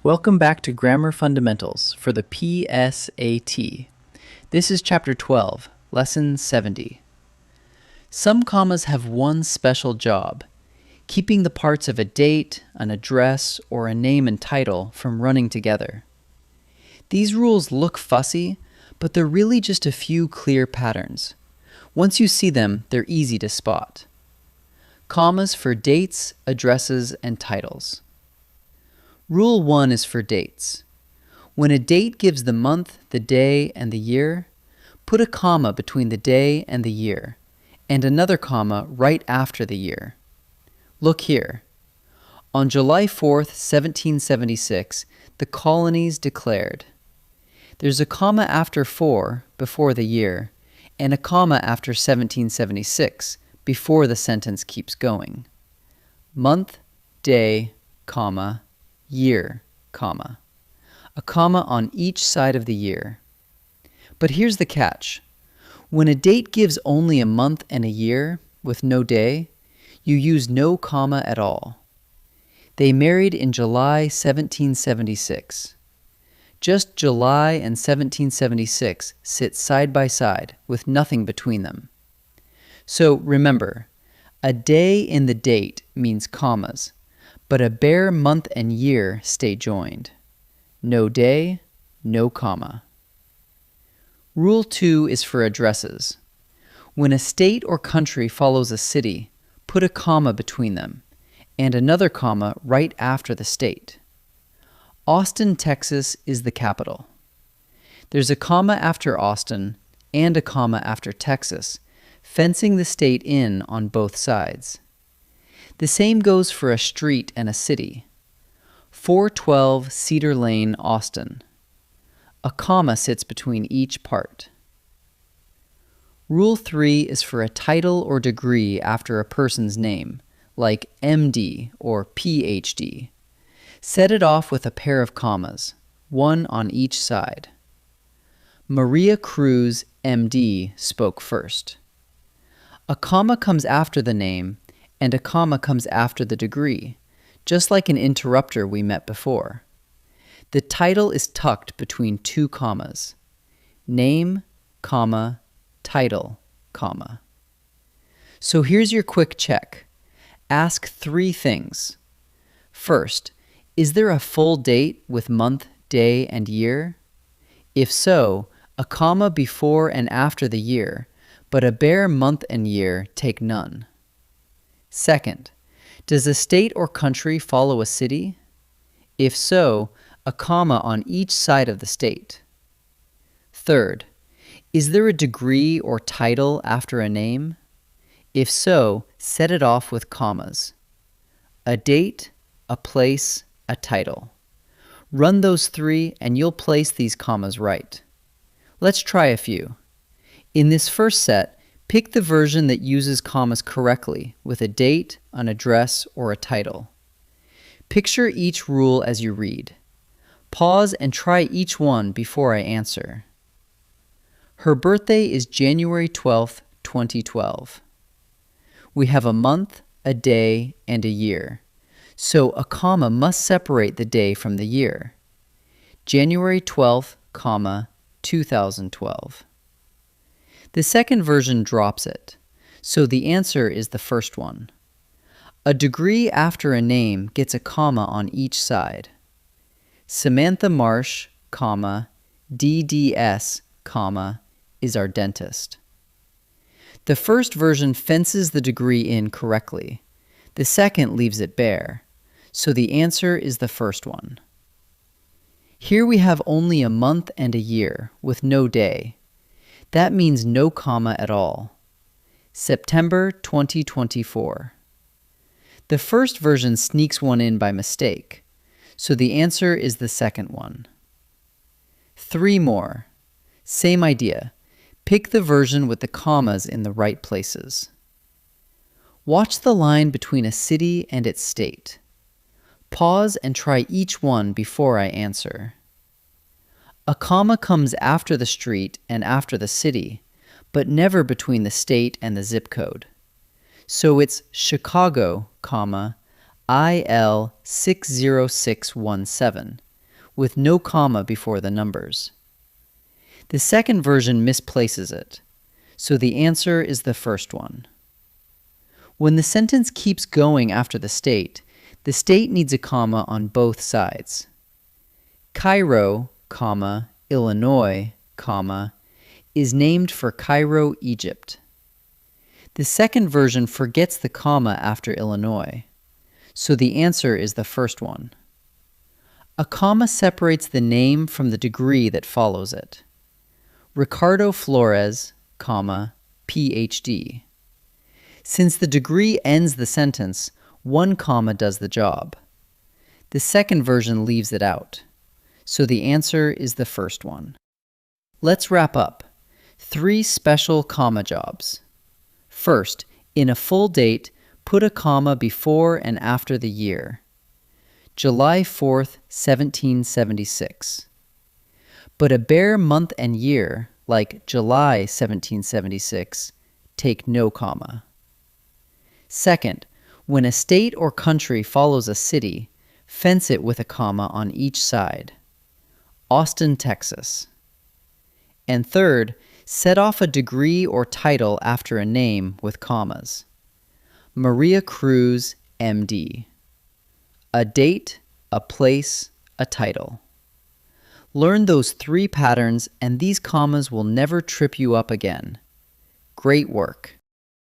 Welcome back to Grammar Fundamentals for the PSAT. This is Chapter 12, Lesson 70. Some commas have one special job, keeping the parts of a date, an address, or a name and title from running together. These rules look fussy, but they're really just a few clear patterns. Once you see them, they're easy to spot. Commas for dates, addresses, and titles. Rule 1 is for dates. When a date gives the month, the day, and the year, put a comma between the day and the year, and another comma right after the year. Look here. On July 4th, 1776, the colonies declared. There's a comma after 4 before the year, and a comma after 1776 before the sentence keeps going. Month, day, comma, year, comma. A comma on each side of the year. But here's the catch. When a date gives only a month and a year, with no day, you use no comma at all. They married in July 1776. Just July and 1776 sit side by side, with nothing between them. So remember, a day in the date means commas, but a bare month and year stay joined. No day, no comma. Rule 2 is for addresses. When a state or country follows a city, put a comma between them, and another comma right after the state. Austin, Texas is the capital. There's a comma after Austin and a comma after Texas, fencing the state in on both sides. The same goes for a street and a city. 412 Cedar Lane, Austin. A comma sits between each part. Rule 3 is for a title or degree after a person's name, like MD or PhD. Set it off with a pair of commas, one on each side. Maria Cruz, MD, spoke first. A comma comes after the name, and a comma comes after the degree, just like an interrupter we met before. The title is tucked between two commas. Name, comma, title, comma. So here's your quick check. Ask 3 things. First, is there a full date with month, day, and year? If so, a comma before and after the year, but a bare month and year take none. Second, does a state or country follow a city? If so, a comma on each side of the state. Third, is there a degree or title after a name? If so, set it off with commas. A date, a place, a title. Run those 3 and you'll place these commas right. Let's try a few. In this first set, pick the version that uses commas correctly with a date, an address, or a title. Picture each rule as you read. Pause and try each one before I answer. Her birthday is January 12th, 2012. We have a month, a day, and a year, so a comma must separate the day from the year. January 12th, 2012. The second version drops it, so the answer is the first one. A degree after a name gets a comma on each side. Samantha Marsh, DDS, is our dentist. The first version fences the degree in correctly. The second leaves it bare, so the answer is the first one. Here we have only a month and a year with no day. That means no comma at all. September 2024. The first version sneaks one in by mistake, so the answer is the second one. 3 more. Same idea. Pick the version with the commas in the right places. Watch the line between a city and its state. Pause and try each one before I answer. A comma comes after the street and after the city, but never between the state and the zip code. So it's Chicago, IL 60617, with no comma before the numbers. The second version misplaces it, so the answer is the first one. When the sentence keeps going after the state needs a comma on both sides. Cairo, comma, Illinois, comma, is named for Cairo, Egypt. The second version forgets the comma after Illinois, so the answer is the first one. A comma separates the name from the degree that follows it. Ricardo Flores, comma, PhD. Since the degree ends the sentence, one comma does the job. The second version leaves it out, so the answer is the first one. Let's wrap up. 3 special comma jobs. First, in a full date, put a comma before and after the year. July 4th, 1776. But a bare month and year, like July 1776, take no comma. Second, when a state or country follows a city, fence it with a comma on each side. Austin, Texas. And third, set off a degree or title after a name with commas. Maria Cruz, MD. A date, a place, a title. Learn those 3 patterns and these commas will never trip you up again. Great work!